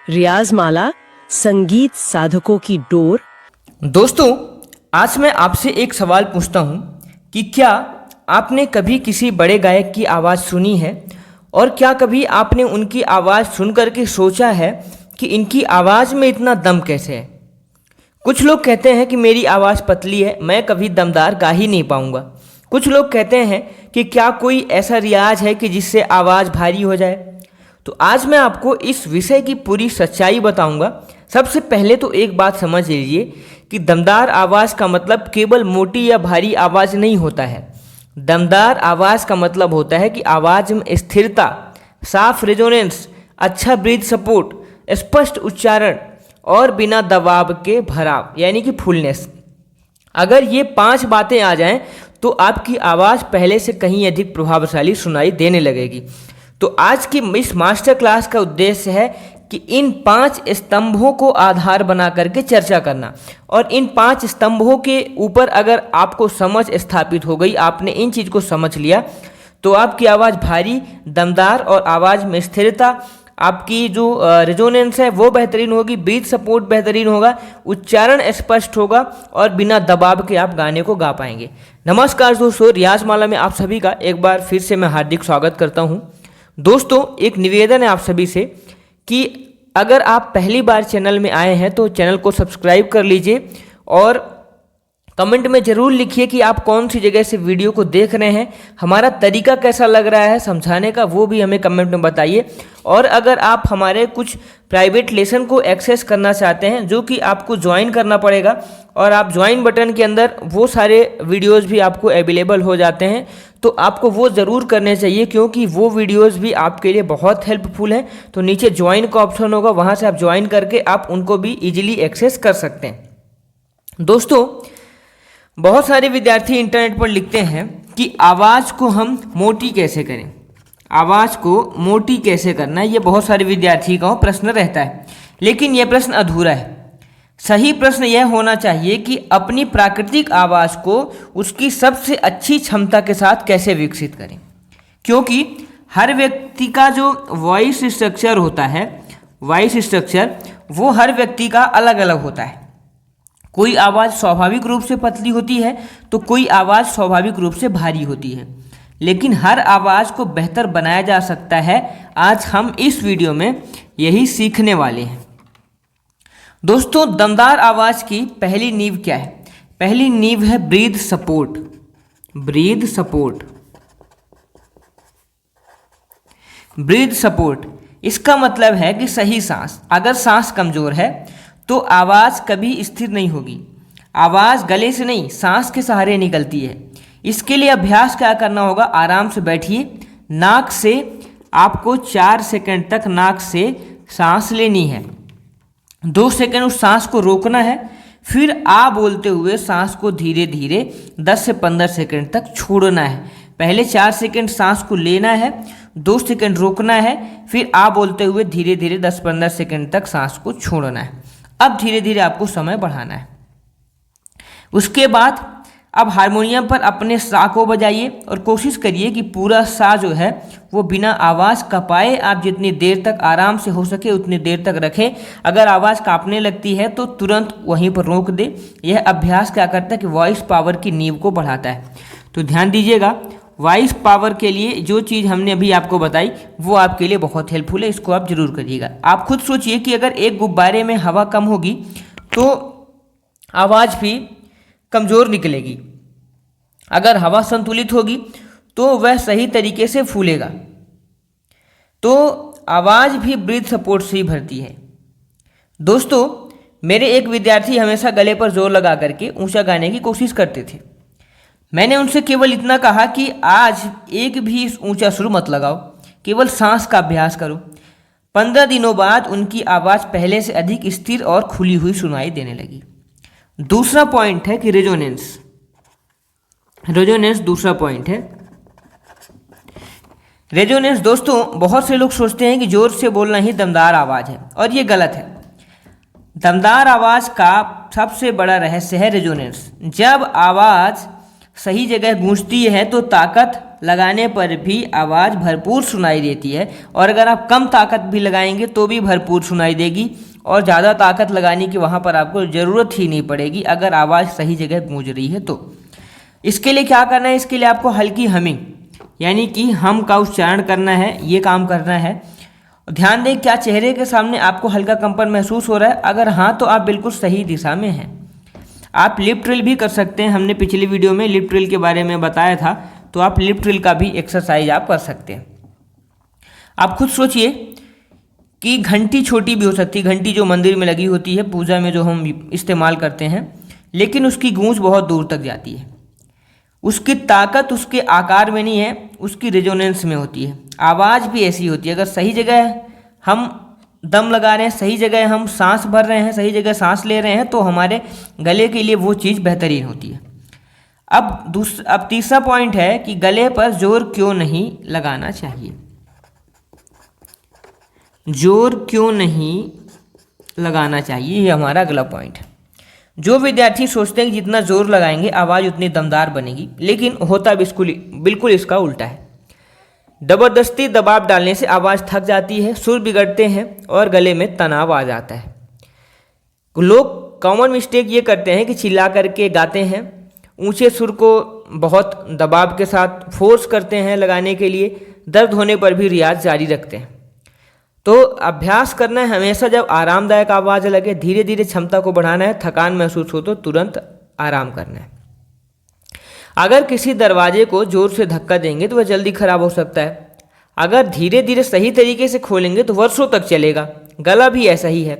रियाज माला, संगीत साधकों की डोर। दोस्तों, आज मैं आपसे एक सवाल पूछता हूँ कि क्या आपने कभी किसी बड़े गायक की आवाज़ सुनी है और क्या कभी आपने उनकी आवाज़ सुन करके सोचा है कि इनकी आवाज़ में इतना दम कैसे है। कुछ लोग कहते हैं कि मेरी आवाज़ पतली है, मैं कभी दमदार गा ही नहीं पाऊँगा। कुछ लोग कहते हैं कि क्या कोई ऐसा रियाज है कि जिससे आवाज़ भारी हो जाए। तो आज मैं आपको इस विषय की पूरी सच्चाई बताऊंगा। सबसे पहले तो एक बात समझ लीजिए कि दमदार आवाज़ का मतलब केवल मोटी या भारी आवाज़ नहीं होता है। दमदार आवाज़ का मतलब होता है कि आवाज़ में स्थिरता, साफ रेजोनेंस, अच्छा ब्रीथ सपोर्ट, स्पष्ट उच्चारण और बिना दबाव के भराव यानी कि फुलनेस। अगर ये 5 बातें आ जाएं तो आपकी आवाज़ पहले से कहीं अधिक प्रभावशाली सुनाई देने लगेगी। तो आज की इस मास्टर क्लास का उद्देश्य है कि इन 5 स्तंभों को आधार बना करके चर्चा करना, और इन 5 स्तंभों के ऊपर अगर आपको समझ स्थापित हो गई, आपने इन चीज़ को समझ लिया, तो आपकी आवाज़ भारी, दमदार और आवाज़ में स्थिरता, आपकी जो रेजोनेंस है वो बेहतरीन होगी, ब्रीथ सपोर्ट बेहतरीन होगा, उच्चारण स्पष्ट होगा और बिना दबाव के आप गाने को गा पाएंगे। नमस्कार दोस्तों, रियाज माला में आप सभी का एक बार फिर से मैं हार्दिक स्वागत करता हूं। दोस्तों, एक निवेदन है आप सभी से कि अगर आप पहली बार चैनल में आए हैं तो चैनल को सब्सक्राइब कर लीजिए और कमेंट में ज़रूर लिखिए कि आप कौन सी जगह से वीडियो को देख रहे हैं, हमारा तरीका कैसा लग रहा है समझाने का, वो भी हमें कमेंट में बताइए। और अगर आप हमारे कुछ प्राइवेट लेसन को एक्सेस करना चाहते हैं जो कि आपको ज्वाइन करना पड़ेगा, और आप ज्वाइन बटन के अंदर वो सारे वीडियोज़ भी आपको अवेलेबल हो जाते हैं, तो आपको वो ज़रूर करने चाहिए क्योंकि वो वीडियोज़ भी आपके लिए बहुत हेल्पफुल हैं। तो नीचे ज्वाइन का ऑप्शन होगा, वहाँ से आप ज्वाइन करके आप उनको भी ईजिली एक्सेस कर सकते हैं। दोस्तों, बहुत सारे विद्यार्थी इंटरनेट पर लिखते हैं कि आवाज़ को हम मोटी कैसे करें, आवाज़ को मोटी कैसे करना है, ये बहुत सारे विद्यार्थी का प्रश्न रहता है। लेकिन यह प्रश्न अधूरा है। सही प्रश्न यह होना चाहिए कि अपनी प्राकृतिक आवाज़ को उसकी सबसे अच्छी क्षमता के साथ कैसे विकसित करें, क्योंकि हर व्यक्ति का जो वॉइस स्ट्रक्चर होता है, वॉइस स्ट्रक्चर वो हर व्यक्ति का अलग अलग होता है। कोई आवाज़ स्वाभाविक रूप से पतली होती है तो कोई आवाज़ स्वाभाविक रूप से भारी होती है, लेकिन हर आवाज़ को बेहतर बनाया जा सकता है। आज हम इस वीडियो में यही सीखने वाले हैं। दोस्तों, दमदार आवाज़ की पहली नींव क्या है? पहली नींव है breath support. Breath support, breath support इसका मतलब है कि सही सांस। अगर सांस कमज़ोर है तो आवाज़ कभी स्थिर नहीं होगी। आवाज़ गले से नहीं, सांस के सहारे निकलती है। इसके लिए अभ्यास क्या करना होगा? आराम से बैठिए, नाक से आपको 4 सेकंड तक नाक से सांस लेनी है, 2 सेकंड उस सांस को रोकना है, फिर आ बोलते हुए सांस को धीरे धीरे 10 से 15 सेकंड तक छोड़ना है। पहले 4 सेकंड सांस को लेना है, 2 सेकंड रोकना है, फिर आ बोलते हुए धीरे धीरे 10-15 सेकंड तक सांस को छोड़ना है। अब धीरे धीरे आपको समय बढ़ाना है। उसके बाद अब हारमोनियम पर अपने सा को बजाइए और कोशिश करिए कि पूरा सा जो है वो बिना आवाज़ कपाए आप जितनी देर तक आराम से हो सके उतनी देर तक रखें। अगर आवाज़ कांपने लगती है तो तुरंत वहीं पर रोक दे। यह अभ्यास क्या करता है कि वॉइस पावर की नींव को बढ़ाता है। तो ध्यान दीजिएगा, वॉइस पावर के लिए जो चीज़ हमने अभी आपको बताई वो आपके लिए बहुत हेल्पफुल है, इसको आप जरूर करिएगा। आप खुद सोचिए कि अगर एक गुब्बारे में हवा कम होगी तो आवाज़ भी कमज़ोर निकलेगी। अगर हवा संतुलित होगी तो वह सही तरीके से फूलेगा। तो आवाज़ भी ब्रीथ सपोर्ट से ही भरती है। दोस्तों, मेरे एक विद्यार्थी हमेशा गले पर जोर लगा करके ऊंचा गाने की कोशिश करते थे। मैंने उनसे केवल इतना कहा कि आज एक भी ऊंचा सुर मत लगाओ, केवल सांस का अभ्यास करो। 15 दिनों बाद उनकी आवाज़ पहले से अधिक स्थिर और खुली हुई सुनाई देने लगी। दूसरा पॉइंट है कि रेजोनेंस। रेजोनेंस दूसरा पॉइंट है। रेजोनेंस दोस्तों, बहुत से लोग सोचते हैं कि जोर से बोलना ही दमदार आवाज़ है, और ये गलत है। दमदार आवाज़ का सबसे बड़ा रहस्य है रेजोनेंस। जब आवाज़ सही जगह गूंजती है तो ताकत लगाने पर भी आवाज़ भरपूर सुनाई देती है, और अगर आप कम ताकत भी लगाएंगे तो भी भरपूर सुनाई देगी, और ज़्यादा ताकत लगाने की वहाँ पर आपको ज़रूरत ही नहीं पड़ेगी अगर आवाज़ सही जगह गूंज रही है तो। इसके लिए क्या करना है, इसके लिए आपको हल्की हमिंग यानी कि हम का उच्चारण करना है, ये काम करना है। ध्यान दें क्या चेहरे के सामने आपको हल्का कंपन महसूस हो रहा है? अगर हाँ तो आप बिल्कुल सही दिशा में हैं। आप लिप ट्रिल भी कर सकते हैं, हमने पिछली वीडियो में लिप ट्रिल के बारे में बताया था, तो आप लिप ट्रिल का भी एक्सरसाइज आप कर सकते हैं। आप खुद सोचिए कि घंटी छोटी भी हो सकती है, घंटी जो मंदिर में लगी होती है, पूजा में जो हम इस्तेमाल करते हैं, लेकिन उसकी गूंज बहुत दूर तक जाती है। उसकी ताकत उसके आकार में नहीं है, उसकी रेजोनेंस में होती है। आवाज़ भी ऐसी होती है, अगर सही जगह हम दम लगा रहे हैं, सही जगह हम सांस भर रहे हैं, सही जगह सांस ले रहे हैं, तो हमारे गले के लिए वो चीज़ बेहतरीन होती है। अब तीसरा पॉइंट है कि गले पर जोर क्यों नहीं लगाना चाहिए। जोर क्यों नहीं लगाना चाहिए, ये हमारा अगला पॉइंट है। जो विद्यार्थी सोचते हैं कि जितना जोर लगाएंगे आवाज़ उतनी दमदार बनेगी, लेकिन होता बिल्कुल इसका उल्टा है। ज़बरदस्ती दबाव डालने से आवाज़ थक जाती है, सुर बिगड़ते हैं और गले में तनाव आ जाता है। लोग कॉमन मिस्टेक ये करते हैं कि चिल्ला करके गाते हैं, ऊंचे सुर को बहुत दबाव के साथ फोर्स करते हैं लगाने के लिए, दर्द होने पर भी रियाज जारी रखते हैं। तो अभ्यास करना है हमेशा जब आरामदायक आवाज़ लगे, धीरे धीरे क्षमता को बढ़ाना है, थकान महसूस हो तो तुरंत आराम करना है। अगर किसी दरवाजे को जोर से धक्का देंगे तो वह जल्दी खराब हो सकता है, अगर धीरे धीरे सही तरीके से खोलेंगे तो वर्षों तक चलेगा। गला भी ऐसा ही है।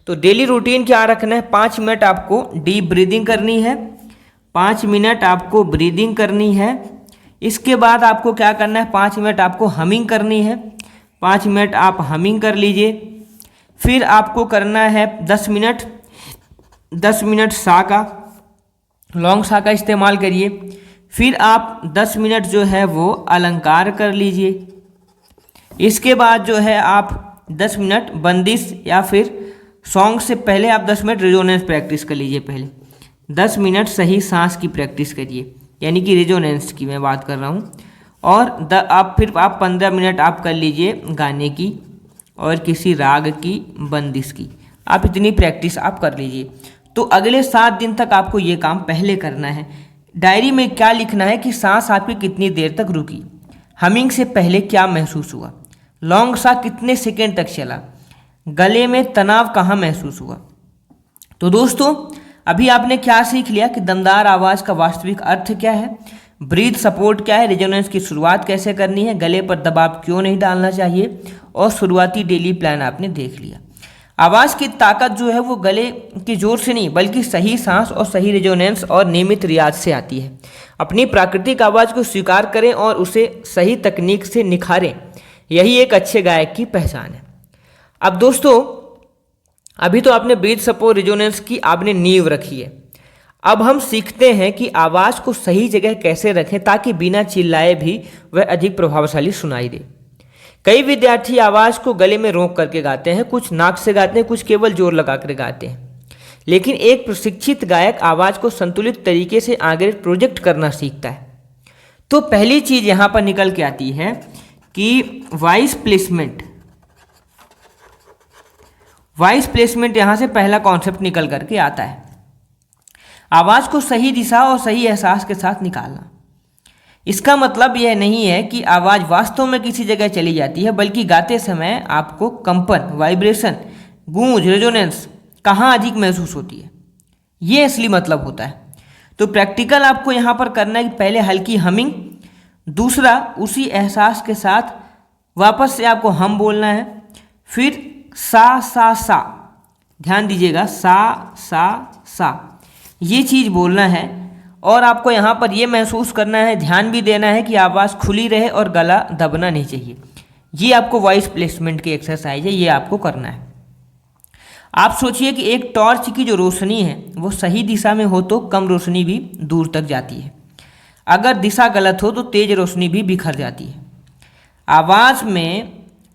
तो डेली रूटीन क्या रखना है, 5 मिनट आपको डीप ब्रीदिंग करनी है, 5 मिनट आपको ब्रीदिंग करनी है। इसके बाद आपको क्या करना है, 5 मिनट आपको हमिंग करनी है, 5 मिनट आप हमिंग कर लीजिए। फिर आपको करना है 10 मिनट सा का, लॉन्ग सा का इस्तेमाल करिए। फिर आप 10 मिनट जो है वो अलंकार कर लीजिए। इसके बाद जो है आप 10 मिनट बंदिश या फिर सॉन्ग से पहले आप 10 मिनट रेजोनेंस प्रैक्टिस कर लीजिए। पहले 10 मिनट सही सांस की प्रैक्टिस करिए, यानी कि रेजोनेंस की मैं बात कर रहा हूँ। और फिर आप 15 मिनट आप कर लीजिए गाने की और किसी राग की बंदिश की। आप इतनी प्रैक्टिस आप कर लीजिए। तो अगले 7 दिन तक आपको ये काम पहले करना है। डायरी में क्या लिखना है कि सांस आपकी कितनी देर तक रुकी, हमिंग से पहले क्या महसूस हुआ, लॉन्ग सा कितने सेकेंड तक चला, गले में तनाव कहाँ महसूस हुआ। तो दोस्तों अभी आपने क्या सीख लिया कि दमदार आवाज़ का वास्तविक अर्थ क्या है, ब्रीथ सपोर्ट क्या है, रेजोनेंस की शुरुआत कैसे करनी है, गले पर दबाव क्यों नहीं डालना चाहिए, और शुरुआती डेली प्लान आपने देख लिया। आवाज़ की ताकत जो है वो गले के जोर से नहीं बल्कि सही सांस और सही रेजोनेंस और नियमित रियाज से आती है। अपनी प्राकृतिक आवाज़ को स्वीकार करें और उसे सही तकनीक से निखारें, यही एक अच्छे गायक की पहचान है। अब दोस्तों अभी तो आपने ब्रीथ सपोर्ट रेजोनेंस की आपने नींव रखी है। अब हम सीखते हैं कि आवाज़ को सही जगह कैसे रखें ताकि बिना चिल्लाए भी वह अधिक प्रभावशाली सुनाई दे। कई विद्यार्थी आवाज़ को गले में रोक करके गाते हैं, कुछ नाक से गाते हैं, कुछ केवल जोर लगा कर गाते हैं। लेकिन एक प्रशिक्षित गायक आवाज़ को संतुलित तरीके से आगे प्रोजेक्ट करना सीखता है। तो पहली चीज़ यहाँ पर निकल के आती है कि वॉइस प्लेसमेंट यहाँ से पहला कॉन्सेप्ट निकल करके आता है। आवाज़ को सही दिशा और सही एहसास के साथ निकालना। इसका मतलब यह नहीं है कि आवाज़ वास्तव में किसी जगह चली जाती है, बल्कि गाते समय आपको कंपन, वाइब्रेशन, गूंज, रेजोनेंस कहाँ अधिक महसूस होती है, ये असली मतलब होता है। तो प्रैक्टिकल आपको यहाँ पर करना है कि पहले हल्की हमिंग, दूसरा उसी एहसास के साथ वापस से आपको हम बोलना है, फिर सा सा सा, ध्यान दीजिएगा, सा सा सा ये चीज़ बोलना है। और आपको यहाँ पर ये महसूस करना है, ध्यान भी देना है कि आवाज़ खुली रहे और गला दबना नहीं चाहिए। ये आपको वॉइस प्लेसमेंट की एक्सरसाइज है, ये आपको करना है। आप सोचिए कि एक टॉर्च की जो रोशनी है वो सही दिशा में हो तो कम रोशनी भी दूर तक जाती है, अगर दिशा गलत हो तो तेज रोशनी भी बिखर जाती है। आवाज़ में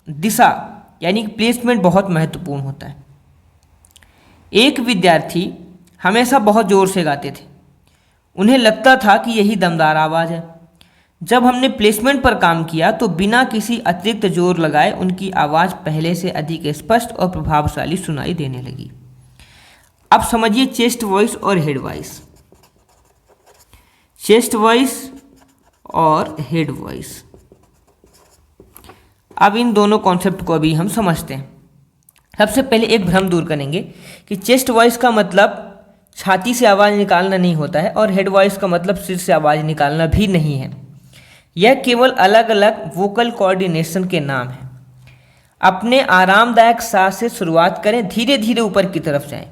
दिशा यानी कि प्लेसमेंट बहुत महत्वपूर्ण होता है। एक विद्यार्थी हमेशा बहुत ज़ोर से गाते थे, उन्हें लगता था कि यही दमदार आवाज़ है। जब हमने प्लेसमेंट पर काम किया तो बिना किसी अतिरिक्त जोर लगाए उनकी आवाज़ पहले से अधिक स्पष्ट और प्रभावशाली सुनाई देने लगी। अब समझिए चेस्ट वॉइस और हेड वॉइस। चेस्ट वॉइस और हेड वॉइस, अब इन दोनों कॉन्सेप्ट को अभी हम समझते हैं। सबसे पहले एक भ्रम दूर करेंगे कि चेस्ट वॉइस का मतलब छाती से आवाज़ निकालना नहीं होता है और हेड वॉइस का मतलब सिर से आवाज़ निकालना भी नहीं है। यह केवल अलग अलग वोकल कोऑर्डिनेशन के नाम हैं। अपने आरामदायक सांस से शुरुआत करें, धीरे धीरे ऊपर की तरफ जाएं।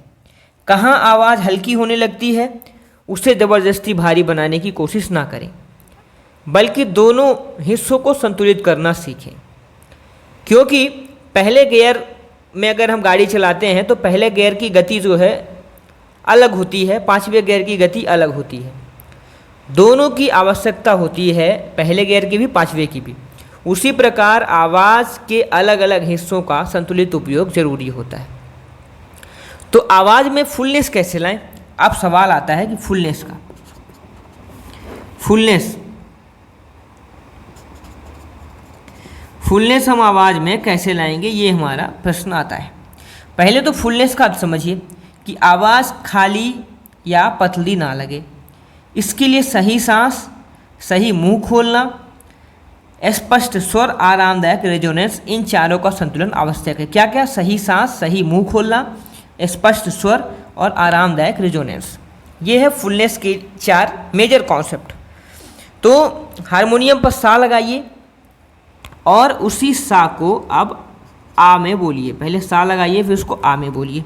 कहाँ आवाज़ हल्की होने लगती है उसे ज़बरदस्ती भारी बनाने की कोशिश ना करें, बल्कि दोनों हिस्सों को संतुलित करना सीखें। क्योंकि पहले गियर में अगर हम गाड़ी चलाते हैं तो पहले गियर की गति जो है अलग होती है, पांचवें गियर की गति अलग होती है। दोनों की आवश्यकता होती है, पहले गियर की भी पांचवें की भी। उसी प्रकार आवाज़ के अलग अलग हिस्सों का संतुलित उपयोग जरूरी होता है। तो आवाज़ में फुलनेस कैसे लाएं? अब सवाल आता है कि फुलनेस का, फुलनेस हम आवाज़ में कैसे लाएंगे, ये हमारा प्रश्न आता है। पहले तो फुलनेस का आप समझिए कि आवाज़ खाली या पतली ना लगे। इसके लिए सही सांस, सही मुंह खोलना, स्पष्ट स्वर, आरामदायक रेजोनेंस, इन चारों का संतुलन आवश्यक है। क्या क्या? सही सांस, सही मुंह खोलना, स्पष्ट स्वर और आरामदायक रेजोनेंस। ये है फुलनेस के 4 मेजर कॉन्सेप्ट। तो हारमोनियम पर सा लगाइए और उसी सा को अब आ में बोलिए। पहले सा लगाइए, फिर उसको आ में बोलिए।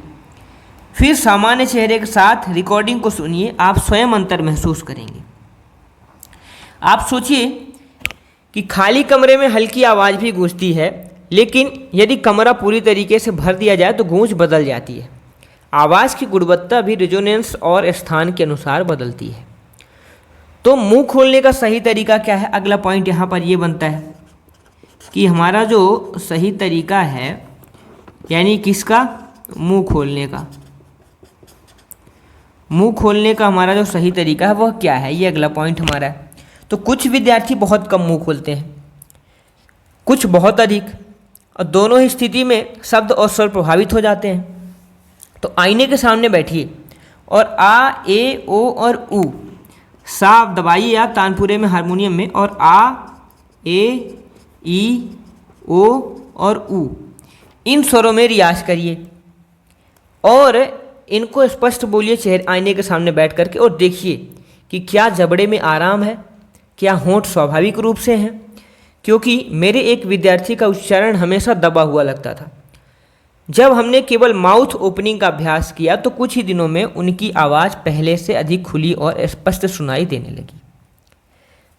फिर सामान्य चेहरे के साथ रिकॉर्डिंग को सुनिए, आप स्वयं अंतर महसूस करेंगे। आप सोचिए कि खाली कमरे में हल्की आवाज़ भी गूंजती है, लेकिन यदि कमरा पूरी तरीके से भर दिया जाए तो गूंज बदल जाती है। आवाज़ की गुणवत्ता भी रिजोनेंस और स्थान के अनुसार बदलती है। तो मुंह खोलने का सही तरीका क्या है? अगला पॉइंट यहाँ पर ये बनता है कि हमारा जो सही तरीका है, यानी किसका? मुंह खोलने का। मुंह खोलने का हमारा जो सही तरीका है वह क्या है, ये अगला पॉइंट हमारा है। तो कुछ विद्यार्थी बहुत कम मुंह खोलते हैं, कुछ बहुत अधिक, और दोनों ही स्थिति में शब्द और स्वर प्रभावित हो जाते हैं। तो आईने के सामने बैठिए और आ, ए, ओ और उ सा दबाइए आप तानपुरे में, हारमोनियम में, और आ, ए, ई, ओ और उ इन स्वरों में रियाज करिए और इनको स्पष्ट बोलिए चेहरे आईने के सामने बैठ करके, और देखिए कि क्या जबड़े में आराम है, क्या होंठ स्वाभाविक रूप से हैं। क्योंकि मेरे एक विद्यार्थी का उच्चारण हमेशा दबा हुआ लगता था। जब हमने केवल माउथ ओपनिंग का अभ्यास किया तो कुछ ही दिनों में उनकी आवाज़ पहले से अधिक खुली और स्पष्ट सुनाई देने लगी।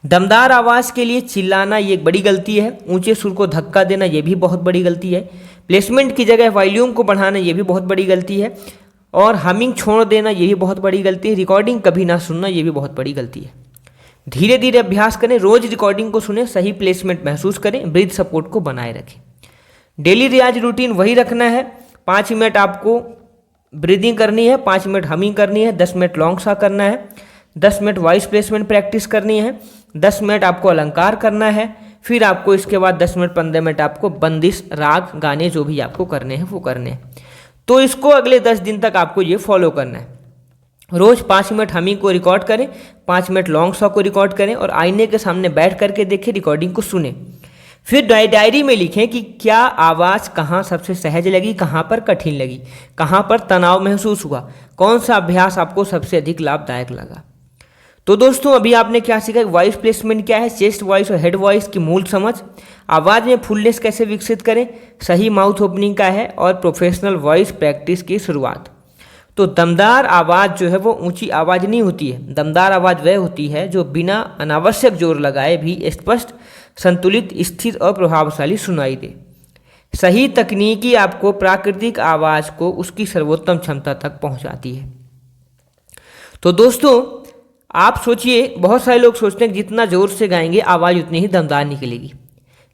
दमदार आवाज़ के लिए चिल्लाना ये एक बड़ी गलती है, ऊंचे सुर को धक्का देना ये भी बहुत बड़ी गलती है, प्लेसमेंट की जगह वॉल्यूम को बढ़ाना ये भी बहुत बड़ी गलती है, और हमिंग छोड़ देना ये भी बहुत बड़ी गलती है, रिकॉर्डिंग कभी ना सुनना ये भी बहुत बड़ी गलती है। धीरे धीरे अभ्यास करें, रोज़ रिकॉर्डिंग को सुनें, सही प्लेसमेंट महसूस करें, ब्रीथ सपोर्ट को बनाए रखें। डेली रियाज रूटीन वही रखना है। 5 मिनट आपको ब्रीदिंग करनी है, 5 मिनट हमिंग करनी है, 10 मिनट लॉन्ग सा करना है, 10 मिनट वॉइस प्लेसमेंट प्रैक्टिस करनी है, 10 मिनट आपको अलंकार करना है, फिर आपको इसके बाद 10 मिनट 15 मिनट आपको बंदिश, राग, गाने जो भी आपको करने हैं वो करने हैं। तो इसको अगले 10 दिन तक आपको ये फॉलो करना है। रोज़ 5 मिनट हमिंग को रिकॉर्ड करें, 5 मिनट लॉन्ग सॉ को रिकॉर्ड करें और आईने के सामने बैठ करके देखें, रिकॉर्डिंग को सुने। फिर डायरी में लिखें कि क्या आवाज़ कहाँ सबसे सहज लगी, कहाँ पर कठिन लगी, कहाँ पर तनाव महसूस हुआ, कौन सा अभ्यास आपको सबसे अधिक लाभदायक लगा। तो दोस्तों अभी आपने क्या सीखा? वॉइस प्लेसमेंट क्या है, चेस्ट वॉइस और हेड वॉइस की मूल समझ, आवाज़ में फुलनेस कैसे विकसित करें, सही माउथ ओपनिंग का है, और प्रोफेशनल वॉइस प्रैक्टिस की शुरुआत। तो दमदार आवाज़ जो है वो ऊंची आवाज़ नहीं होती है। दमदार आवाज़ वह होती है जो बिना अनावश्यक जोर लगाए भी स्पष्ट, संतुलित, स्थिर और प्रभावशाली सुनाई दे। सही तकनीकी आपको प्राकृतिक आवाज़ को उसकी सर्वोत्तम क्षमता तक पहुंचाती है। तो दोस्तों आप सोचिए, बहुत सारे लोग सोचते हैं कि जितना ज़ोर से गाएंगे आवाज़ उतनी ही दमदार निकलेगी,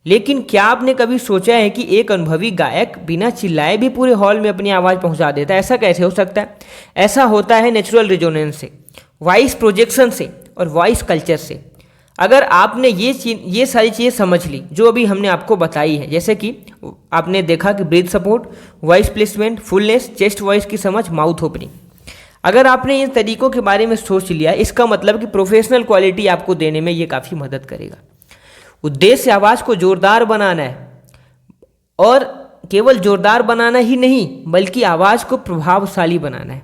लेकिन क्या आपने कभी सोचा है कि एक अनुभवी गायक बिना चिल्लाए भी पूरे हॉल में अपनी आवाज़ पहुंचा देता है? ऐसा कैसे हो सकता है? ऐसा होता है नेचुरल रिजोनेंस से। वॉइस प्रोजेक्शन से और वॉइस कल्चर से। अगर आपने ये सारी चीज़ें समझ ली जो अभी हमने आपको बताई है, जैसे कि आपने देखा कि breath support, voice placement, fullness, chest voice की समझ, माउथ ओपनिंग, अगर आपने इन तरीकों के बारे में सोच लिया, इसका मतलब कि प्रोफेशनल क्वालिटी आपको देने में ये काफ़ी मदद करेगा। उद्देश्य आवाज़ को जोरदार बनाना है, और केवल जोरदार बनाना ही नहीं बल्कि आवाज़ को प्रभावशाली बनाना है।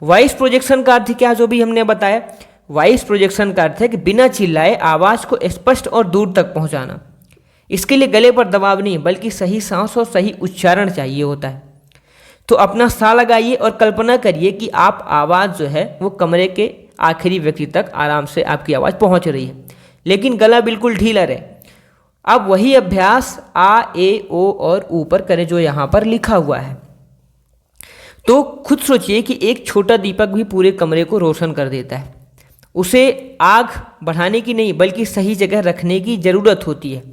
वॉइस प्रोजेक्शन का अर्थ क्या, जो भी हमने बताया, वॉइस प्रोजेक्शन का अर्थ है कि बिना चिल्लाए आवाज़ को स्पष्ट और दूर तक पहुंचाना। इसके लिए गले पर दबाव नहीं बल्कि सही सांस और सही उच्चारण चाहिए होता है। तो अपना साह लगाइए और कल्पना करिए कि आप आवाज़ जो है वो कमरे के आखिरी व्यक्ति तक आराम से आपकी आवाज़ पहुंच रही है, लेकिन गला बिल्कुल ढीला रहे। अब वही अभ्यास आ, ए, ओ और ऊ पर करें जो यहाँ पर लिखा हुआ है। तो खुद सोचिए कि एक छोटा दीपक भी पूरे कमरे को रोशन कर देता है। उसे आग बढ़ाने की नहीं बल्कि सही जगह रखने की ज़रूरत होती है।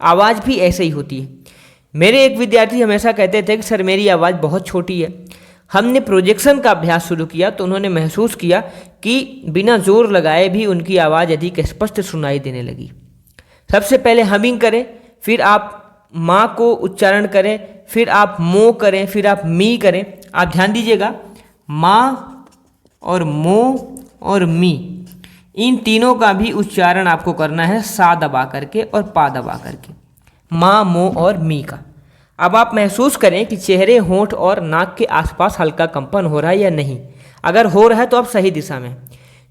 आवाज़ भी ऐसे ही होती है। मेरे एक विद्यार्थी हमेशा कहते थे कि सर मेरी आवाज़ बहुत छोटी है। हमने प्रोजेक्शन का अभ्यास शुरू किया तो उन्होंने महसूस किया कि बिना जोर लगाए भी उनकी आवाज़ अधिक स्पष्ट सुनाई देने लगी। सबसे पहले हमिंग करें, फिर आप माँ को उच्चारण करें, फिर आप मो करें, फिर आप मी करें। आप ध्यान दीजिएगा, माँ और मो और मी, इन तीनों का भी उच्चारण आपको करना है सा दबा करके और पा दबा करके, माँ, मो और मी का। अब आप महसूस करें कि चेहरे, होंठ और नाक के आसपास हल्का कंपन हो रहा है या नहीं। अगर हो रहा है तो आप सही दिशा में,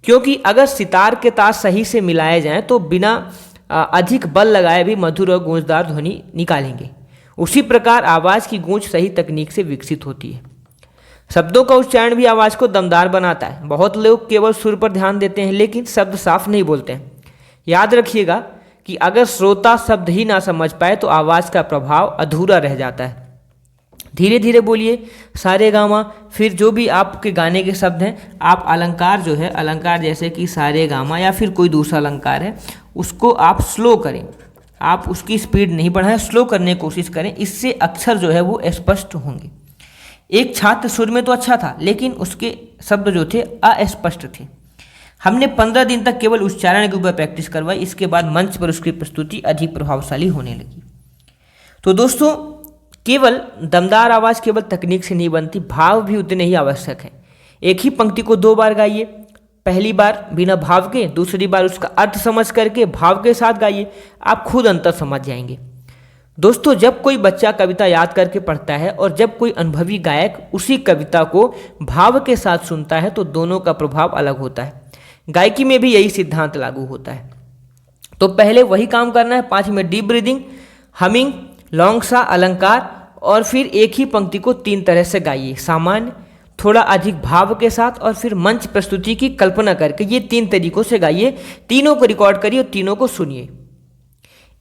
क्योंकि अगर सितार के तार सही से मिलाए जाएं तो बिना अधिक बल लगाए भी मधुर और गूंजदार ध्वनि निकालेंगे। उसी प्रकार आवाज़ की गूंज सही तकनीक से विकसित होती है। शब्दों का उच्चारण भी आवाज़ को दमदार बनाता है। बहुत लोग केवल सुर पर ध्यान देते हैं लेकिन शब्द साफ नहीं बोलते हैं। याद रखिएगा कि अगर श्रोता शब्द ही ना समझ पाए तो आवाज़ का प्रभाव अधूरा रह जाता है। धीरे धीरे बोलिए, सारे गामा, फिर जो भी आपके गाने के शब्द हैं, आप अलंकार जो है, अलंकार जैसे कि सारे गामा या फिर कोई दूसरा अलंकार है, उसको आप स्लो करें। आप उसकी स्पीड नहीं बढ़ाएं, स्लो करने की कोशिश करें। इससे अक्षर जो है वो स्पष्ट होंगे। एक छात्र सुर में तो अच्छा था लेकिन उसके शब्द जो थे अस्पष्ट थे। हमने 15 दिन तक केवल उच्चारण के ऊपर प्रैक्टिस करवाई। इसके बाद मंच पर उसकी प्रस्तुति अधिक प्रभावशाली होने लगी। तो दोस्तों, केवल दमदार आवाज़ केवल तकनीक से नहीं बनती, भाव भी उतने ही आवश्यक है। एक ही पंक्ति को 2 बार गाइए। पहली बार बिना भाव के, दूसरी बार उसका अर्थ समझ करके भाव के साथ गाइए। आप खुद अंतर समझ जाएंगे। दोस्तों, जब कोई बच्चा कविता याद करके पढ़ता है और जब कोई अनुभवी गायक उसी कविता को भाव के साथ सुनता है तो दोनों का प्रभाव अलग होता है। गायकी में भी यही सिद्धांत लागू होता है। तो पहले वही काम करना है। 5 minute deep breathing, humming, long सा, अलंकार, और फिर एक ही पंक्ति को 3 तरह से गाइए। सामान्य, थोड़ा अधिक भाव के साथ, और फिर मंच प्रस्तुति की कल्पना करके। ये 3 तरीकों से गाइए। तीनों को रिकॉर्ड करिए और तीनों को सुनिए।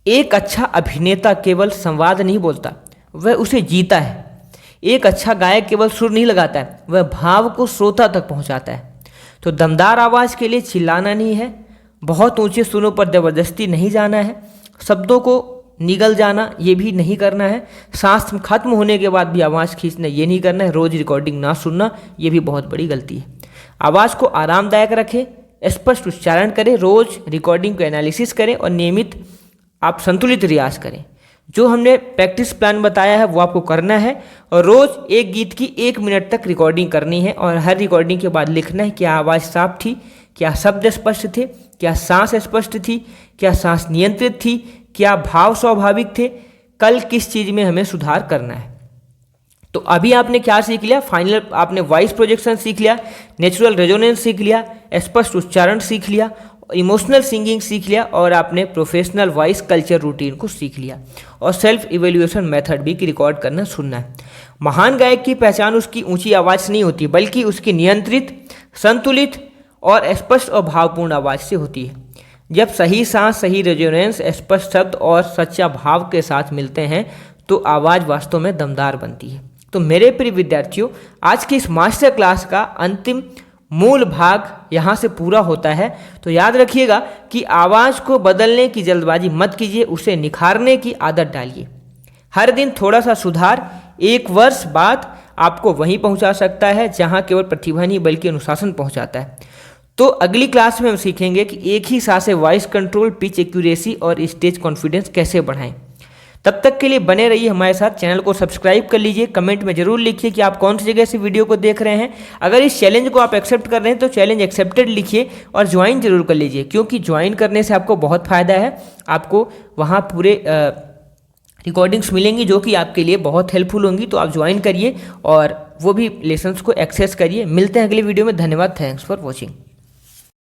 एक अच्छा अभिनेता केवल संवाद नहीं बोलता, वह उसे जीता है। एक अच्छा गायक केवल सुर नहीं लगाता है, वह भाव को श्रोता तक पहुंचाता है। तो दमदार आवाज़ के लिए चिल्लाना नहीं है, बहुत ऊंचे सुरों पर ज़बरदस्ती नहीं जाना है, शब्दों को निगल जाना ये भी नहीं करना है, सांस खत्म होने के बाद भी आवाज़ खींचना ये नहीं करना है, रोज़ रिकॉर्डिंग ना सुनना ये भी बहुत बड़ी गलती है। आवाज़ को आरामदायक रखें, स्पष्ट उच्चारण करें, रोज़ रिकॉर्डिंग को एनालिसिस करें और नियमित आप संतुलित रियाज करें। जो हमने प्रैक्टिस प्लान बताया है वो आपको करना है, और रोज़ एक गीत की 1 मिनट तक रिकॉर्डिंग करनी है, और हर रिकॉर्डिंग के बाद लिखना है क्या आवाज़ साफ थी, क्या शब्द स्पष्ट थे, क्या सांस स्पष्ट थी, क्या सांस नियंत्रित थी, क्या भाव स्वाभाविक थे, कल किस चीज़ में हमें सुधार करना है। तो अभी आपने क्या सीख लिया? फाइनल आपने वॉइस प्रोजेक्शन सीख लिया, नेचुरल रेजोनेंस सीख लिया, स्पष्ट उच्चारण सीख लिया, इमोशनल सिंगिंग सीख लिया, और आपने प्रोफेशनल वॉइस कल्चर रूटीन को सीख लिया, और सेल्फ इवेल्युएशन मेथड भी कि रिकॉर्ड करना सुनना है। महान गायक की पहचान उसकी ऊंची आवाज़ से नहीं होती बल्कि उसकी नियंत्रित, संतुलित और स्पष्ट और भावपूर्ण आवाज़ से होती है। जब सही सांस, सही रेजोनेंस, स्पष्ट शब्द और सच्चा भाव के साथ मिलते हैं तो आवाज़ वास्तव में दमदार बनती है। तो मेरे प्रिय विद्यार्थियों, आज की इस मास्टर क्लास का अंतिम मूल भाग यहाँ से पूरा होता है। तो याद रखिएगा कि आवाज़ को बदलने की जल्दबाजी मत कीजिए, उसे निखारने की आदत डालिए। हर दिन थोड़ा सा सुधार 1 वर्ष बाद आपको वहीं पहुँचा सकता है जहाँ केवल प्रतिभा नहीं बल्कि अनुशासन पहुँचाता है। तो अगली क्लास में हम सीखेंगे कि एक ही सांस से वॉइस कंट्रोल, पिच एक्यूरेसी और स्टेज कॉन्फिडेंस कैसे बढ़ाएं। तब तक के लिए बने रहिए हमारे साथ। चैनल को सब्सक्राइब कर लीजिए। कमेंट में जरूर लिखिए कि आप कौन सी जगह से वीडियो को देख रहे हैं। अगर इस चैलेंज को आप एक्सेप्ट कर रहे हैं तो चैलेंज एक्सेप्टेड लिखिए और ज्वाइन जरूर कर लीजिए, क्योंकि ज्वाइन करने से आपको बहुत फ़ायदा है। आपको वहाँ पूरे रिकॉर्डिंग्स मिलेंगी जो कि आपके लिए बहुत हेल्पफुल होंगी। तो आप ज्वाइन करिए और वो भी लेसन्स को एक्सेस करिए। मिलते हैं अगले वीडियो में। धन्यवाद। Thanks for watching.